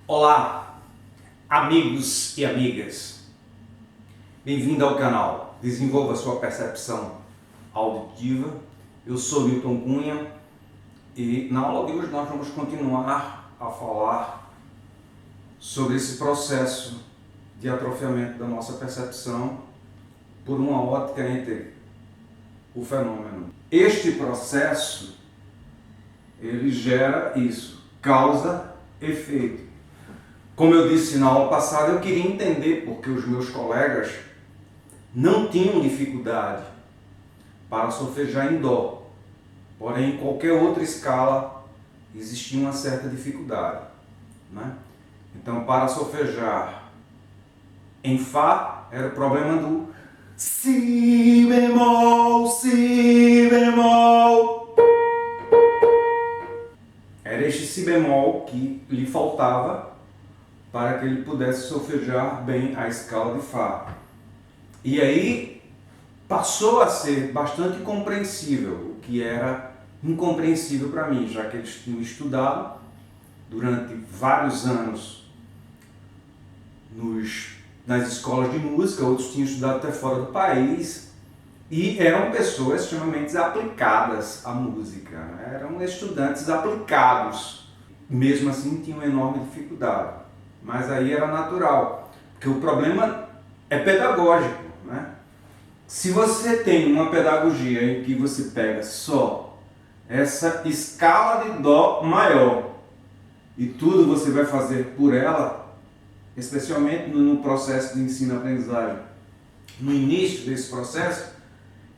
Olá, amigos e amigas. Bem-vindo ao canal Desenvolva Sua Percepção Auditiva. Eu sou Milton Cunha e na aula de hoje nós vamos continuar a falar sobre esse processo de atrofiamento da nossa percepção por uma ótica entre o fenômeno. Este processo, ele gera isso, causa-efeito. Como eu disse na aula passada, eu queria entender porque os meus colegas não tinham dificuldade para solfejar em Dó. Porém, em qualquer outra escala existia uma certa dificuldade, né? Então, para solfejar em Fá, era o problema do Si bemol, Si bemol. Era este Si bemol que lhe faltava para que ele pudesse solfejar bem a escala de Fá. E aí passou a ser bastante compreensível, o que era incompreensível para mim, já que eles tinham estudado durante vários anos nas escolas de música, outros tinham estudado até fora do país, e eram pessoas extremamente aplicadas à música, né? Eram estudantes aplicados, mesmo assim tinham enorme dificuldade. Mas aí era natural, porque o problema é pedagógico, né? Se você tem uma pedagogia em que você pega só essa escala de Dó maior e tudo você vai fazer por ela, especialmente no processo de ensino-aprendizagem, no início desse processo,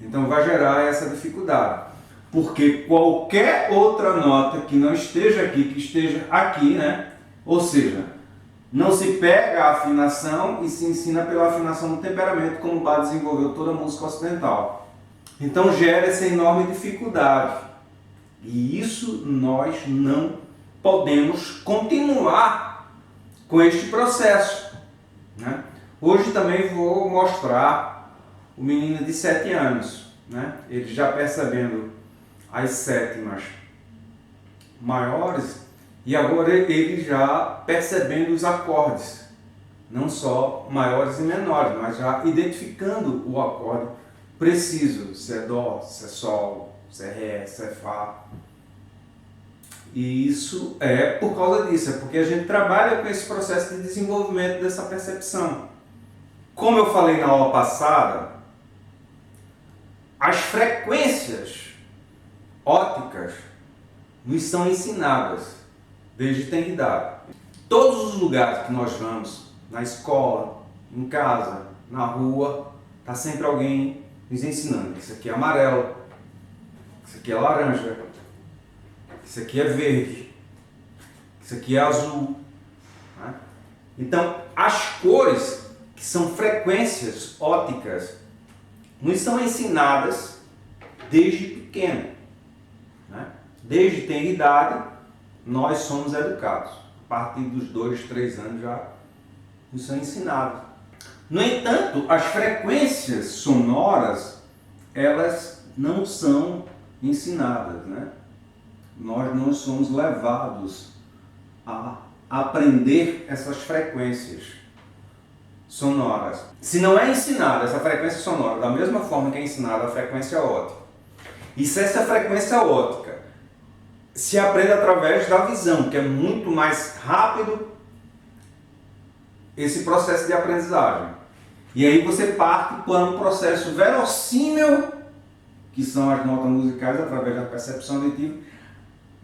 então vai gerar essa dificuldade. Porque qualquer outra nota que não esteja aqui, que esteja aqui, né? Ou seja, não se pega a afinação e se ensina pela afinação do temperamento, como Bach desenvolveu toda a música ocidental. Então gera essa enorme dificuldade. E isso nós não podemos continuar com este processo, né? Hoje também vou mostrar o menino de 7 anos, né? Ele já percebendo as sétimas maiores, e agora ele já percebendo os acordes, não só maiores e menores, mas já identificando o acorde preciso, se é Dó, se é Sol, se é Ré, se é Fá. E isso é por causa disso, é porque a gente trabalha com esse processo de desenvolvimento dessa percepção. Como eu falei na aula passada, as frequências ópticas nos são ensinadas desde tenridade. Todos os lugares que nós vamos, na escola, em casa, na rua, está sempre alguém nos ensinando. Isso aqui é amarelo, isso aqui é laranja, isso aqui é verde, isso aqui é azul, né? Então, as cores, que são frequências ópticas, nos são ensinadas desde pequeno, né? Desde tenridade, nós somos educados. A partir dos 2, 3 anos já nos são ensinados. No entanto, as frequências sonoras, elas não são ensinadas, né? Nós não somos levados a aprender essas frequências sonoras. Se não é ensinada essa frequência sonora da mesma forma que é ensinada a frequência óptica, e se essa frequência óptica se aprende através da visão, que é muito mais rápido esse processo de aprendizagem. E aí você parte para um processo verossímil, que são as notas musicais através da percepção auditiva,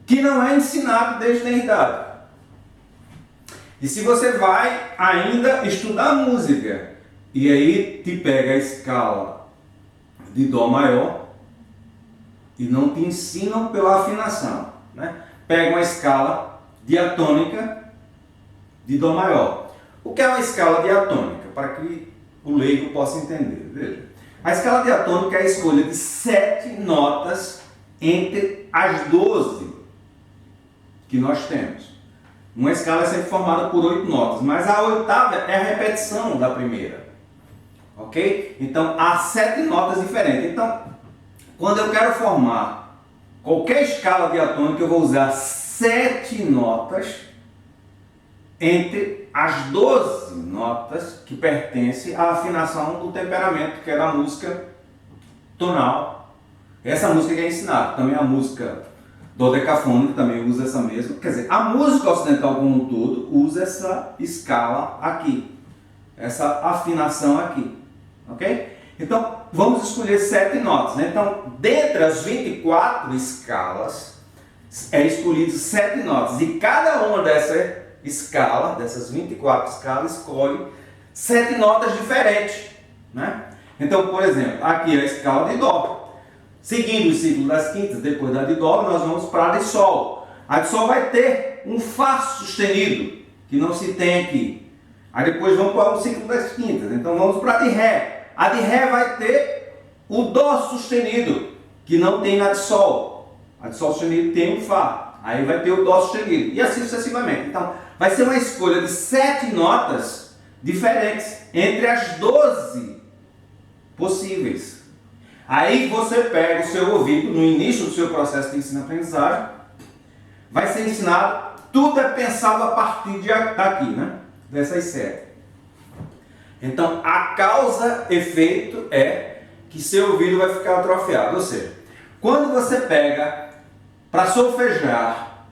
que não é ensinado desde a idade. E se você vai ainda estudar música, e aí te pega a escala de Dó maior, e não te ensinam pela afinação, né? Pega uma escala diatônica de Dó maior. O que é uma escala diatônica? Para que o leigo possa entender. Veja, a escala diatônica é a escolha de 7 notas entre as 12 que nós temos. Uma escala é sempre formada por 8 notas, mas a oitava é a repetição da primeira. Ok? Então há 7 notas diferentes. Então, quando eu quero formar qualquer escala diatônica, eu vou usar 7 notas entre as 12 notas que pertencem à afinação do temperamento, que é da música tonal. Essa música que é ensinada, também a música dodecafônica também usa essa mesma, quer dizer, a música ocidental como um todo usa essa escala aqui, essa afinação aqui, ok? Então, vamos escolher 7 notas, né? Então, dentre as 24 escalas, é escolhido 7 notas, e cada uma dessa escala, dessas 24 escalas, escolhe 7 notas diferentes, né? Então, por exemplo, aqui é a escala de Dó. Seguindo o ciclo das quintas, depois da de Dó, nós vamos para a de Sol. A de Sol vai ter um Fá sustenido, que não se tem aqui. Aí depois vamos para o ciclo das quintas, então vamos para a de Ré. A de Ré vai ter o Dó sustenido, que não tem na de Sol. A de Sol sustenido tem um Fá, aí vai ter o Dó sustenido, e assim sucessivamente. Então, vai ser uma escolha de 7 notas diferentes, entre as 12 possíveis. Aí você pega o seu ouvido, no início do seu processo de ensino-aprendizagem, vai ser ensinado, tudo é pensado a partir daqui, né? Dessas 7. Então, a causa-efeito é que seu ouvido vai ficar atrofiado. Ou seja, quando você pega para solfejar,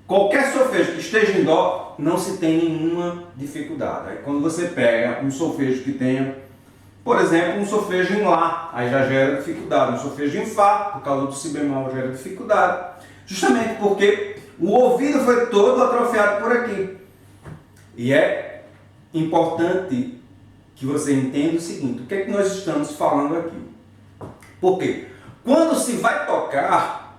qualquer solfejo que esteja em Dó, não se tem nenhuma dificuldade. Aí quando você pega um solfejo que tenha, por exemplo, um solfejo em Lá, aí já gera dificuldade. Um solfejo em Fá, por causa do Si bemol, gera dificuldade. Justamente porque o ouvido foi todo atrofiado por aqui. E é importante que você entenda o seguinte: o que é que nós estamos falando aqui? Porque quando se vai tocar,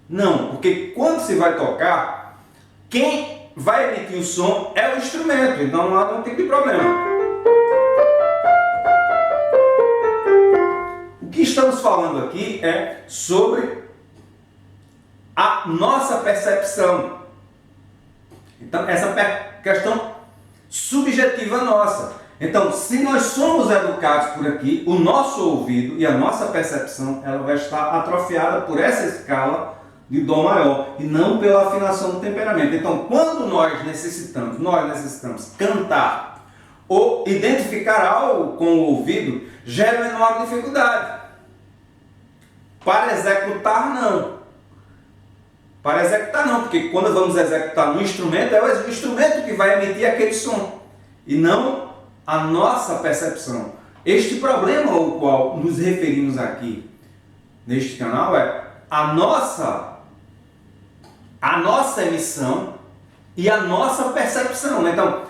não, porque quando se vai tocar, quem vai emitir o som é o instrumento, então não há nenhum tipo de problema. O que estamos falando aqui é sobre a nossa percepção. Então, essa questão subjetiva nossa. Então, se nós somos educados por aqui, o nosso ouvido e a nossa percepção, ela vai estar atrofiada por essa escala de Dó maior e não pela afinação do temperamento. Então, quando nós necessitamos cantar ou identificar algo com o ouvido, gera uma enorme dificuldade. Para executar, não. Para executar, não, porque quando vamos executar no instrumento, é o instrumento que vai emitir aquele som, e não a nossa percepção. Este problema ao qual nos referimos aqui, neste canal, é a nossa emissão e a nossa percepção. Então,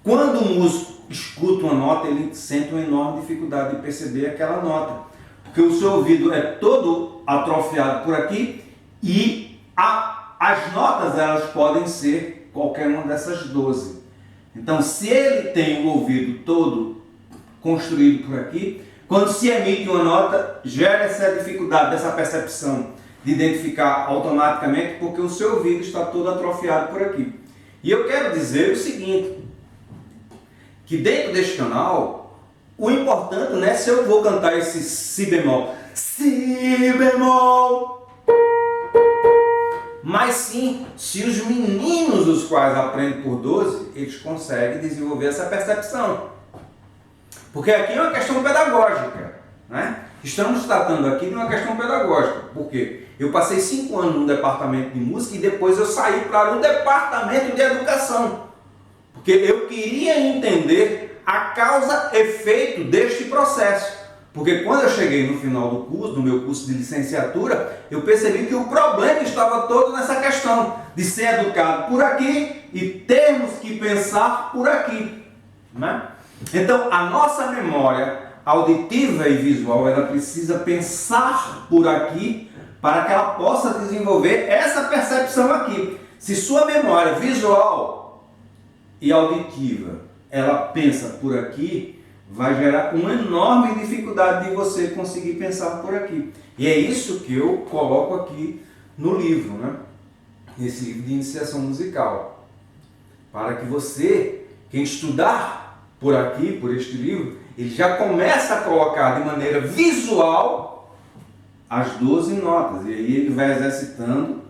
quando o músico escuta uma nota, ele sente uma enorme dificuldade de perceber aquela nota, porque o seu ouvido é todo atrofiado por aqui e as notas, elas podem ser qualquer uma dessas 12. Então, se ele tem o ouvido todo construído por aqui, quando se emite uma nota, gera essa dificuldade dessa percepção de identificar automaticamente, porque o seu ouvido está todo atrofiado por aqui. E eu quero dizer o seguinte, que dentro deste canal, o importante não é se eu vou cantar esse Si bemol, Si bemol, mas sim se os meninos, os quais aprendem por 12, eles conseguem desenvolver essa percepção. Porque aqui é uma questão pedagógica, né? Estamos tratando aqui de uma questão pedagógica, porque eu passei 5 anos no departamento de música e depois eu saí para um departamento de educação, porque eu queria entender a causa-efeito deste processo. Porque quando eu cheguei no final do curso, no meu curso de licenciatura, eu percebi que o problema estava todo nessa questão de ser educado por aqui e termos que pensar por aqui, né? Então, a nossa memória auditiva e visual, ela precisa pensar por aqui para que ela possa desenvolver essa percepção aqui. Se sua memória visual e auditiva, ela pensa por aqui, vai gerar uma enorme dificuldade de você conseguir pensar por aqui. E é isso que eu coloco aqui no livro, né? Nesse livro de iniciação musical. Para que você, quem estudar por aqui, por este livro, ele já começa a colocar de maneira visual as 12 notas. E aí ele vai exercitando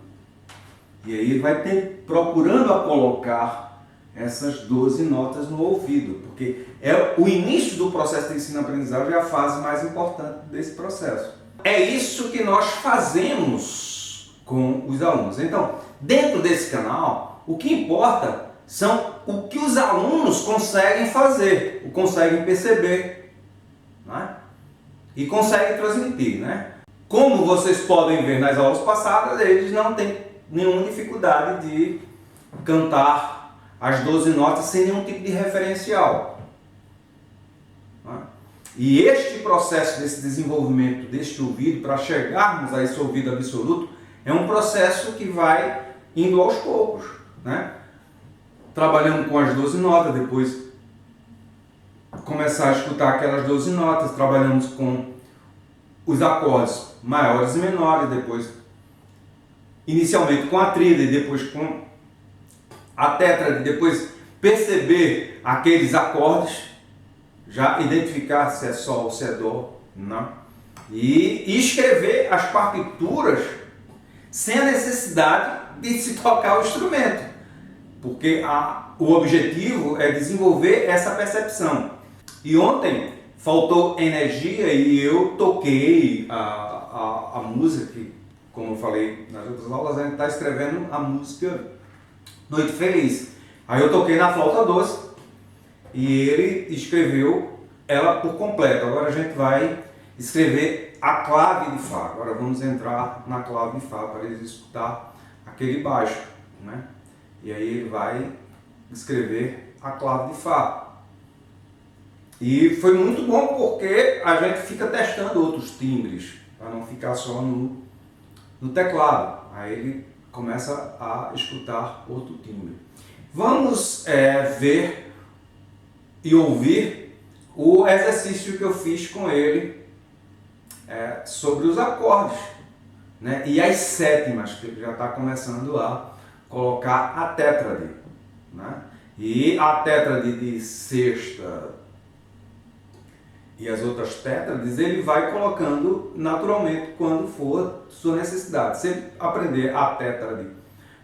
E aí ele vai procurando a colocar essas 12 notas no ouvido, porque é o início do processo de ensino-aprendizagem, é a fase mais importante desse processo. É isso que nós fazemos com os alunos. Então, dentro desse canal, o que importa são o que os alunos conseguem fazer, conseguem perceber, né? E conseguem transmitir, né? Como vocês podem ver nas aulas passadas, eles não têm nenhuma dificuldade de cantar as 12 notas sem nenhum tipo de referencial, né? E este processo desse desenvolvimento deste ouvido, para chegarmos a esse ouvido absoluto, é um processo que vai indo aos poucos, né? Trabalhando com as 12 notas, depois começar a escutar aquelas 12 notas, trabalhamos com os acordes maiores e menores, depois inicialmente com a tríade, depois com a tétrade, depois perceber aqueles acordes, já identificar se é sol ou se é dó, né? E escrever as partituras sem a necessidade de se tocar o instrumento, porque o objetivo é desenvolver essa percepção. E ontem faltou energia e eu toquei a música, que, como eu falei nas outras aulas, a gente está escrevendo a música Noite Feliz. Aí eu toquei na flauta doce e ele escreveu ela por completo. Agora a gente vai escrever a clave de Fá. Agora vamos entrar na clave de Fá para eles escutar aquele baixo, né? E aí ele vai escrever a clave de Fá. E foi muito bom porque a gente fica testando outros timbres, para não ficar só no teclado. Aí ele começa a escutar outro timbre. Vamos ver e ouvir o exercício que eu fiz com ele sobre os acordes, né? E as sétimas, que ele já está começando a colocar a tétrade, né? E a tétrade de sexta e as outras tétrades ele vai colocando naturalmente quando for sua necessidade. Se ele aprender a tétrade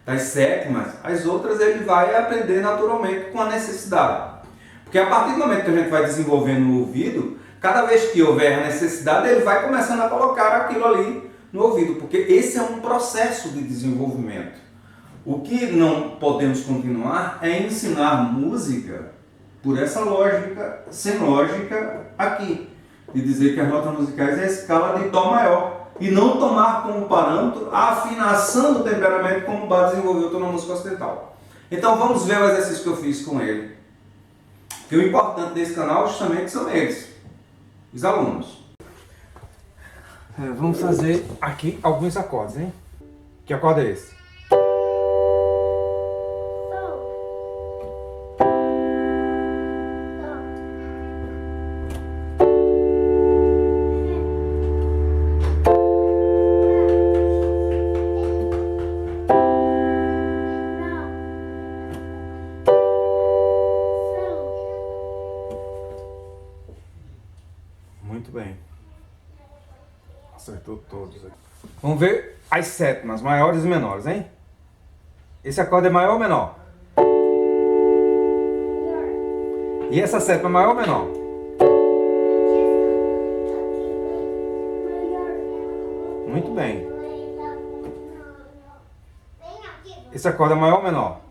das sétimas, as outras ele vai aprender naturalmente com a necessidade. Porque a partir do momento que a gente vai desenvolvendo o ouvido, cada vez que houver a necessidade, ele vai começando a colocar aquilo ali no ouvido, porque esse é um processo de desenvolvimento. O que não podemos continuar é ensinar música por essa lógica, sem lógica aqui, de dizer que as notas musicais é a escala de Dó maior, e não tomar como parâmetro a afinação do temperamento como Bach desenvolveu na música ocidental. Então vamos ver o exercício que eu fiz com ele. Que o importante desse canal justamente são eles, os alunos. Vamos fazer aqui alguns acordes, hein? Que acorde é esse? Muito bem. Acertou todos aqui. Vamos ver as sétimas, maiores e menores, hein? Esse acorde é maior ou menor? E essa sétima é maior ou menor? Muito bem. Esse acorde é maior ou menor?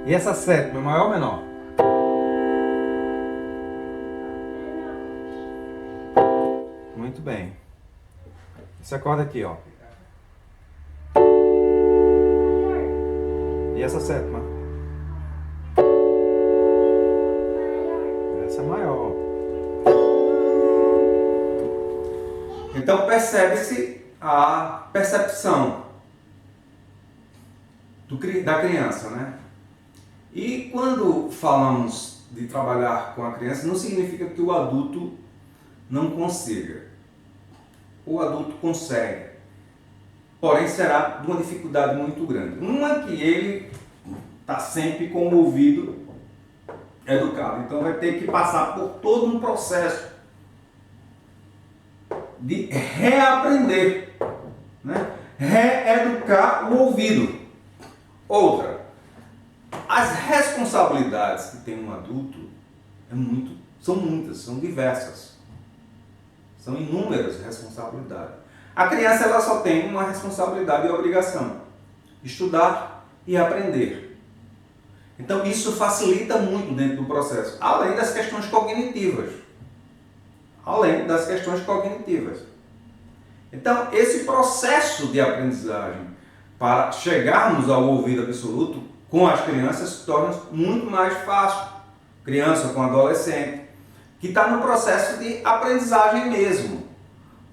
E essa sétima é maior ou menor? Muito bem. Esse acorde aqui, ó. E essa sétima? Essa é maior. Então percebe-se a percepção da criança, né? E quando falamos de trabalhar com a criança, não significa que o adulto não consiga. O adulto consegue, porém será de uma dificuldade muito grande. Uma que ele está sempre com o ouvido educado, então vai ter que passar por todo um processo de reaprender, né? reeducar o ouvido. Outra, as responsabilidades que tem um adulto são muitas, são diversas. São inúmeras responsabilidades. A criança ela só tem uma responsabilidade e obrigação: estudar e aprender. Então isso facilita muito dentro do processo, além das questões cognitivas. Então esse processo de aprendizagem para chegarmos ao ouvido absoluto com as crianças se torna muito mais fácil. Criança com adolescente, que está no processo de aprendizagem mesmo.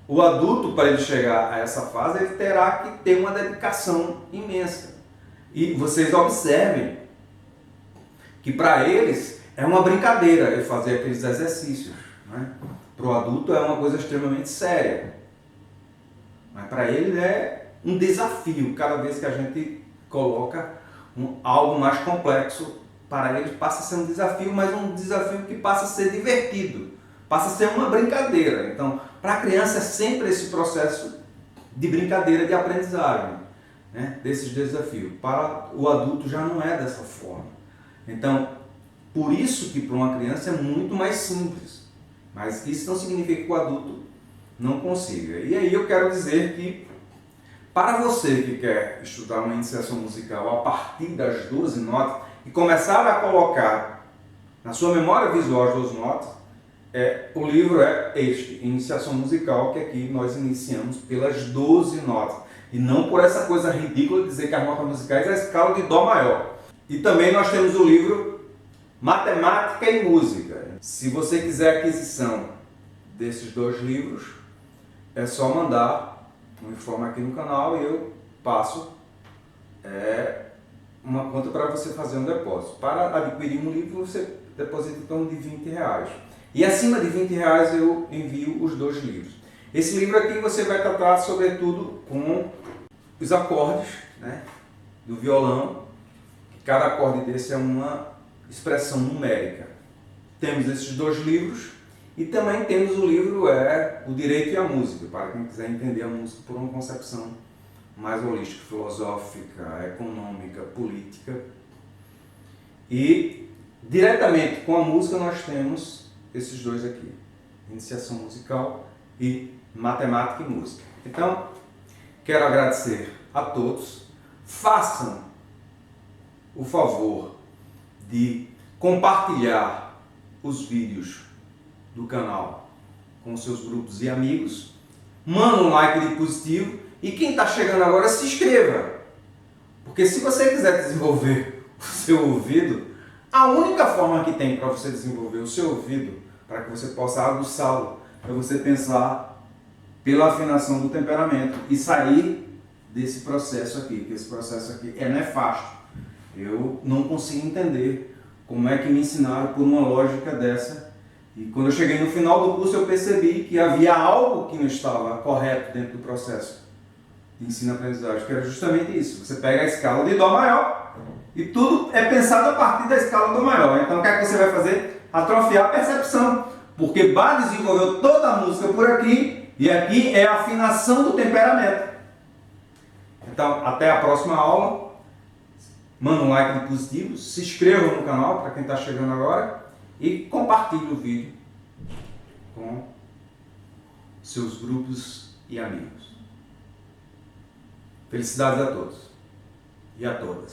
O adulto, para ele chegar a essa fase, ele terá que ter uma dedicação imensa. E vocês observem que para eles é uma brincadeira ele fazer aqueles exercícios, né? Para o adulto é uma coisa extremamente séria. Mas para ele é um desafio. Cada vez que a gente coloca algo mais complexo, para ele passa a ser um desafio, mas um desafio que passa a ser divertido, passa a ser uma brincadeira. Então, para a criança é sempre esse processo de brincadeira, de aprendizagem, né? Desses desafios. Para o adulto já não é dessa forma. Então, por isso que para uma criança é muito mais simples. Mas isso não significa que o adulto não consiga. E aí eu quero dizer que, para você que quer estudar uma iniciação musical a partir das 12 notas e começar a colocar na sua memória visual as 12 notas, o livro é este, Iniciação Musical, que aqui nós iniciamos pelas 12 notas. E não por essa coisa ridícula de dizer que as notas musicais é a escala de Dó maior. E também nós temos o livro Matemática e Música. Se você quiser aquisição desses dois livros, é só mandar um informe aqui no canal e eu passo uma conta para você fazer um depósito. Para adquirir um livro, você deposita em torno de R$20. E acima de R$20 eu envio os dois livros. Esse livro aqui você vai tratar sobretudo com os acordes, né, do violão. Cada acorde desse é uma expressão numérica. Temos esses dois livros e também temos o livro O Direito e a Música, para quem quiser entender a música por uma concepção mais holística, filosófica, econômica, política. E diretamente com a música nós temos esses dois aqui, Iniciação Musical e Matemática e Música. Então, quero agradecer a todos. Façam o favor de compartilhar os vídeos do canal com seus grupos e amigos. Manda um like de positivo e quem está chegando agora, se inscreva. Porque se você quiser desenvolver o seu ouvido, a única forma que tem para você desenvolver o seu ouvido, para que você possa aguçá-lo, é você pensar pela afinação do temperamento e sair desse processo aqui, que esse processo aqui é nefasto. Eu não consigo entender como é que me ensinaram por uma lógica dessa. E quando eu cheguei no final do curso eu percebi que havia algo que não estava correto dentro do processo de ensino-aprendizagem, que era justamente isso. Você pega a escala de Dó maior e tudo é pensado a partir da escala do maior. Então o que é que você vai fazer? Atrofiar a percepção, porque Bach desenvolveu toda a música por aqui e aqui é a afinação do temperamento. Então, até a próxima aula. Manda um like de positivo, se inscreva no canal para quem está chegando agora e compartilhe o vídeo com seus grupos e amigos. Felicidades a todos e a todas.